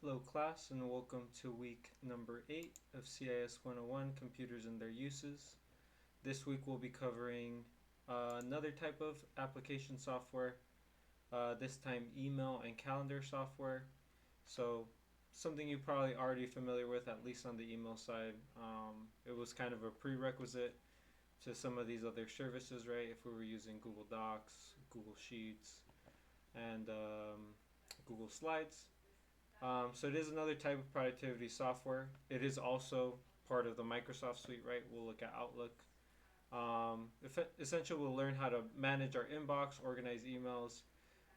Hello class and welcome to week number 8 of CIS 101 Computers and Their Uses. This week we'll be covering another type of application software, this time email and calendar software. So something you're probably already familiar with, at least on the email side. It was kind of a prerequisite to some of these other services, right? If we were using Google Docs, Google Sheets, and Google Slides. So it is another type of productivity software. It is also part of the Microsoft suite, right? We'll look at Outlook. Essentially, we'll learn how to manage our inbox, organize emails.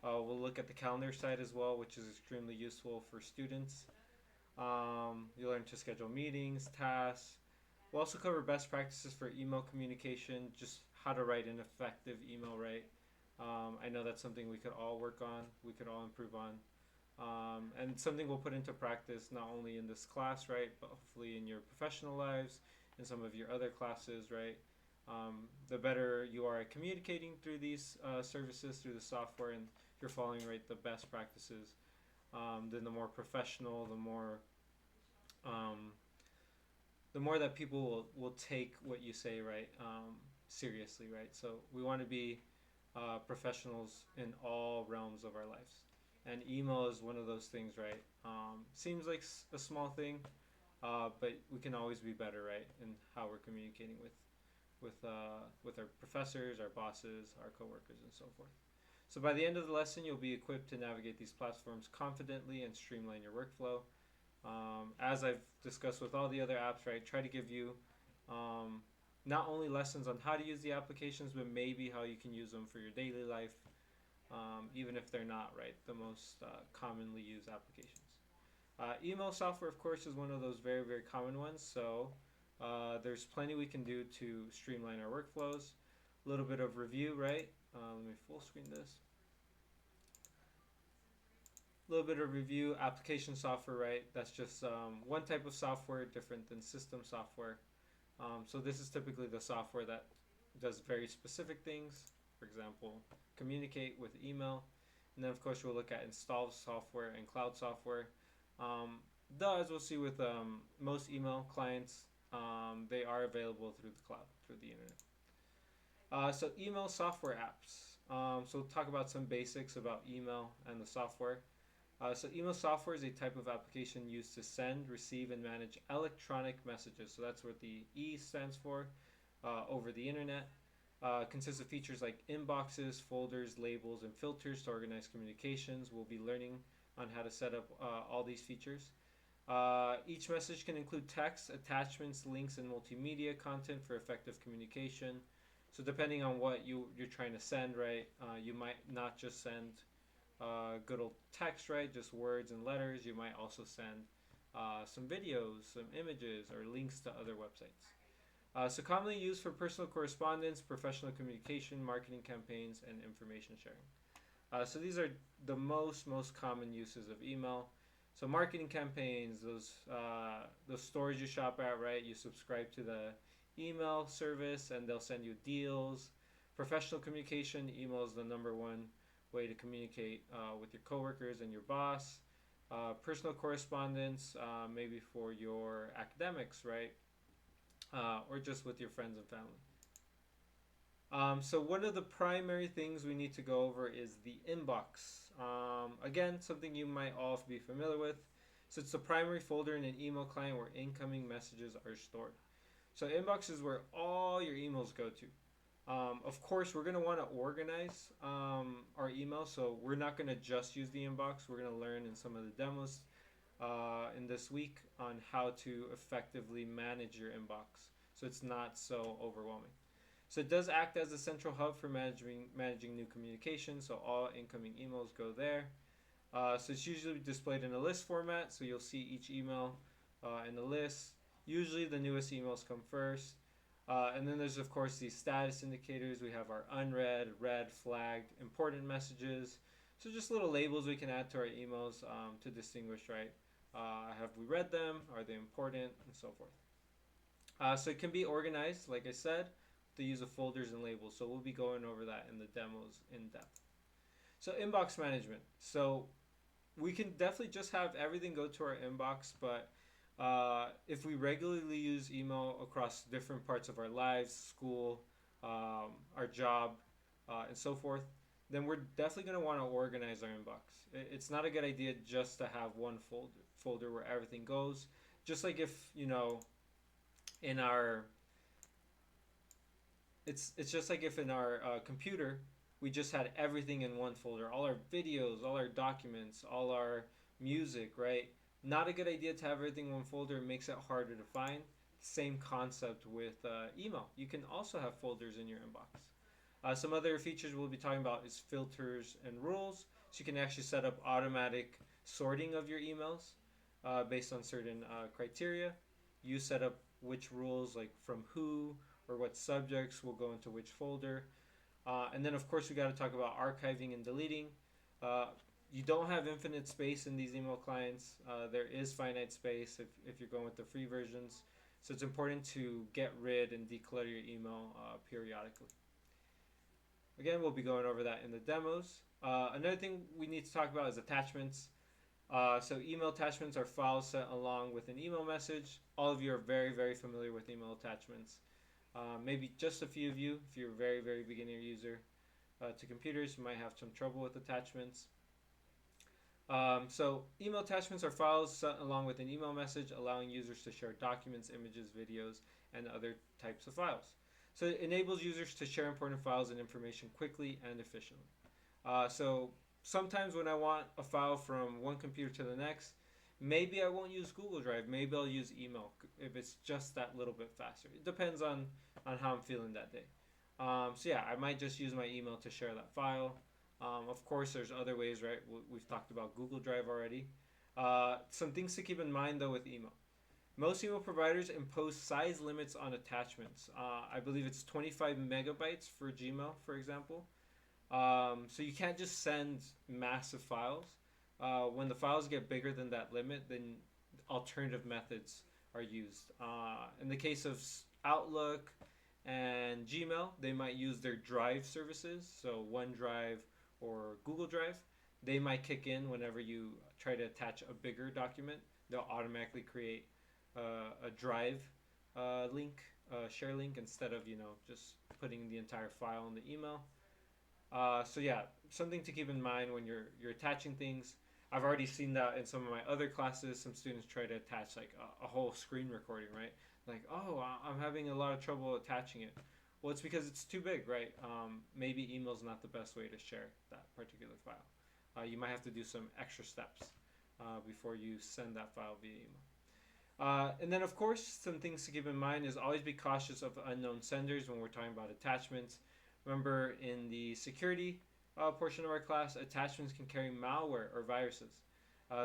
We'll look at the calendar side as well, which is extremely useful for students. You'll learn to schedule meetings, tasks. We'll also cover best practices for email communication, just how to write an effective email, right? I know that's something we could all work on, we could all improve on. And something we'll put into practice not only in this class, right, but hopefully in your professional lives, in some of your other classes, right. The better you are at communicating through these services, through the software, and you're following right the best practices, then um, the more that people will take what you say, right, seriously, right. So we want to be professionals in all realms of our lives. And email is one of those things, right? Seems like a small thing, but we can always be better, right, in how we're communicating with our professors, our bosses, our coworkers, and so forth. So by the end of the lesson, you'll be equipped to navigate these platforms confidently and streamline your workflow. As I've discussed with all the other apps, right, try to give you um, not only lessons on how to use the applications, but maybe how you can use them for your daily life, even if they're not, right, the most commonly used applications. Email software, of course, is one of those very, very common ones. So there's plenty we can do to streamline our workflows. A little bit of review, right? Let me full screen this. A little bit of review. Application software, right? That's just one type of software different than system software. So this is typically the software that does very specific things. For example, communicate with email. And then, of course, we'll look at installed software and cloud software. As we'll see with most email clients, they are available through the cloud, through the internet. So email software apps. So we'll talk about some basics about email and the software. So email software is a type of application used to send, receive, and manage electronic messages. So that's what the E stands for, over the internet. Consists of features like inboxes, folders, labels, and filters to organize communications. We'll be learning on how to set up all these features. Each message can include text, attachments, links, and multimedia content for effective communication. So depending on what you're trying to send, right, you might not just send good old text, right, just words and letters. You might also send some videos, some images, or links to other websites. So commonly used for personal correspondence, professional communication, marketing campaigns, and information sharing. So these are the most common uses of email. So marketing campaigns, those stores you shop at, right? You subscribe to the email service, and they'll send you deals. Professional communication, email is the number one way to communicate with your coworkers and your boss. Personal correspondence, maybe for your academics, right? Or just with your friends and family. So one of the primary things we need to go over is the inbox. Again, something you might all be familiar with. So it's the primary folder in an email client where incoming messages are stored. So inbox is where all your emails go to. Of course, we're going to want to organize our email, so we're not going to just use the inbox. We're going to learn in some of the demos in this week on how to effectively manage your inbox so it's not so overwhelming. So it does act as a central hub for managing new communication, so all incoming emails go there. So it's usually displayed in a list format, so you'll see each email in the list. Usually the newest emails come first. And then there's, of course, these status indicators. We have our unread, read, flagged, important messages. So just little labels we can add to our emails to distinguish, right? Have we read them? Are they important? And so forth. So it can be organized, like I said, the use of folders and labels. So we'll be going over that in the demos in depth. So inbox management. So we can definitely just have everything go to our inbox, but if we regularly use email across different parts of our lives, school, our job, and so forth, then we're definitely going to want to organize our inbox. It's not a good idea just to have one folder where everything goes. Just like if in our it's just like if in our computer we just had everything in one folder, all our videos, all our documents, all our music, right? Not a good idea to have everything in one folder. It makes it harder to find. Same concept with email. You can also have folders in your inbox. Some other features we'll be talking about is filters and rules. So you can actually set up automatic sorting of your emails based on certain criteria. You set up which rules, like from who or what subjects will go into which folder. And then, of course, we got to talk about archiving and deleting. Uh, you don't have infinite space in these email clients. There is finite space if you're going with the free versions. So it's important to get rid and declutter your email periodically. Again, we'll be going over that in the demos. Another thing we need to talk about is attachments. So email attachments are files sent along with an email message. All of you are very, very familiar with email attachments. Maybe just a few of you, if you're a very, very beginner user to computers, you might have some trouble with attachments. So email attachments are files sent along with an email message, allowing users to share documents, images, videos, and other types of files. So it enables users to share important files and information quickly and efficiently. So sometimes when I want a file from one computer to the next, maybe I won't use Google Drive. Maybe I'll use email if it's just that little bit faster. It depends on how I'm feeling that day. So yeah, I might just use my email to share that file. Of course, there's other ways, right? We've talked about Google Drive already. Some things to keep in mind though with email. Most email providers impose size limits on attachments. I believe it's 25 megabytes for Gmail, for example. So you can't just send massive files. When the files get bigger than that limit, then alternative methods are used. In the case of Outlook and Gmail, they might use their Drive services, so OneDrive or Google Drive. They might kick in whenever you try to attach a bigger document. They'll automatically create a Drive link, share link, instead of just putting the entire file in the email. So yeah, something to keep in mind when you're attaching things. I've already seen that in some of my other classes. Some students try to attach like a whole screen recording, right? Like, oh, I'm having a lot of trouble attaching it. Well, it's because it's too big, right? Maybe email's not the best way to share that particular file. You might have to do some extra steps before you send that file via email. And then, of course, some things to keep in mind is always be cautious of unknown senders when we're talking about attachments. Remember, in the security portion of our class, attachments can carry malware or viruses.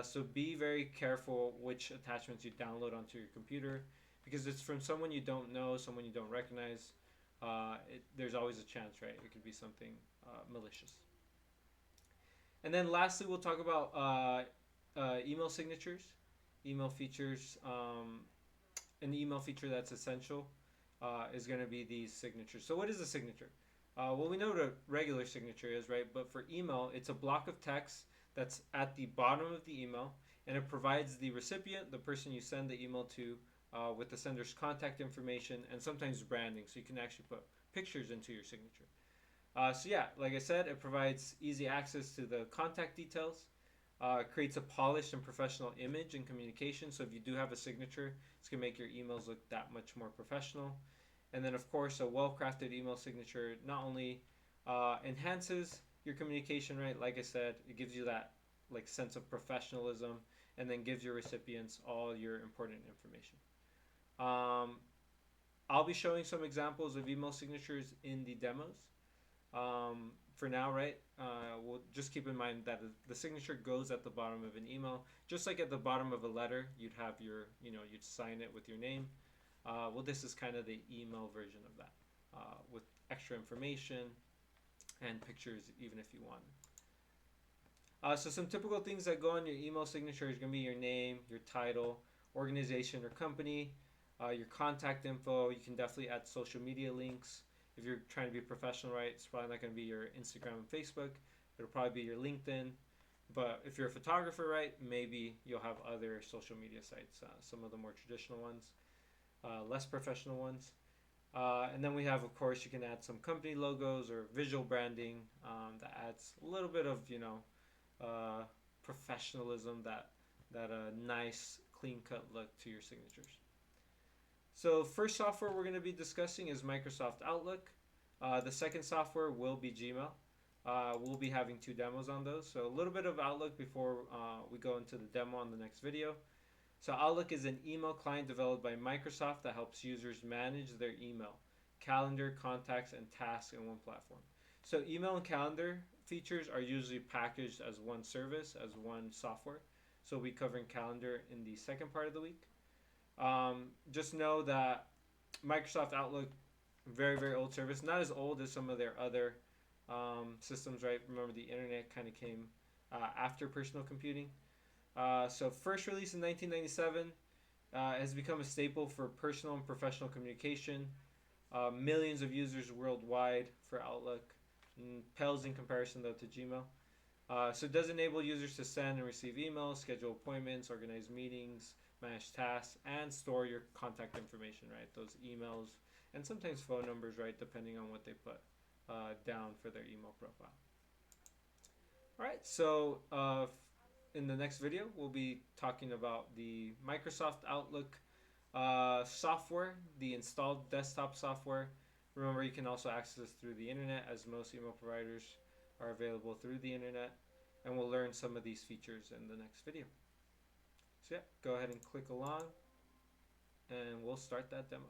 So be very careful which attachments you download onto your computer, because it's from someone you don't know, someone you don't recognize. There's always a chance, right? It could be something malicious. And then lastly, we'll talk about email signatures, email features. An email feature that's essential is going to be these signatures. So what is a signature? Well, we know what a regular signature is, right? But for email, it's a block of text that's at the bottom of the email, and it provides the recipient, the person you send the email to, with the sender's contact information and sometimes branding, so you can actually put pictures into your signature. So yeah, like I said, it provides easy access to the contact details, creates a polished and professional image in communication. So if you do have a signature, it's going to make your emails look that much more professional. And then, of course, a well-crafted email signature not only enhances your communication, right? Like I said, it gives you that like sense of professionalism, and then gives your recipients all your important information. Um, I'll be showing some examples of email signatures in the demos. For now, right? We'll just keep in mind that the signature goes at the bottom of an email, just like at the bottom of a letter. You'd have you'd sign it with your name. Well, this is kind of the email version of that, with extra information and pictures, even if you want. So some typical things that go on your email signature is going to be your name, your title, organization or company, your contact info. You can definitely add social media links. If you're trying to be professional, right, it's probably not going to be your Instagram and Facebook. It'll probably be your LinkedIn, But if you're a photographer, right, maybe you'll have other social media sites, some of the more traditional ones, less professional ones. And then we have, of course, you can add some company logos or visual branding that adds a little bit of, uh, professionalism, that nice, clean cut look to your signatures. So, first software we're going to be discussing is Microsoft Outlook. The second software will be Gmail. We'll be having two demos on those. So, a little bit of Outlook before we go into the demo on the next video. So, Outlook is an email client developed by Microsoft that helps users manage their email, calendar, contacts, and tasks in one platform. So, email and calendar features are usually packaged as one service, as one software. So, we'll be covering calendar in the second part of the week. Just know that Microsoft Outlook, very, very old service. Not as old as some of their other systems, right? Remember, the internet kind of came after personal computing. So, first released in 1997, has become a staple for personal and professional communication. Millions of users worldwide for Outlook. Pales in comparison, though, to Gmail. So it does enable users to send and receive emails, schedule appointments, organize meetings, manage tasks, and store your contact information, right? Those emails and sometimes phone numbers, right? Depending on what they put down for their email profile. All right, so in the next video, we'll be talking about the Microsoft Outlook software, the installed desktop software. Remember, you can also access through the internet, as most email providers are available through the internet, and we'll learn some of these features in the next video. So yeah, go ahead and click along, and we'll start that demo.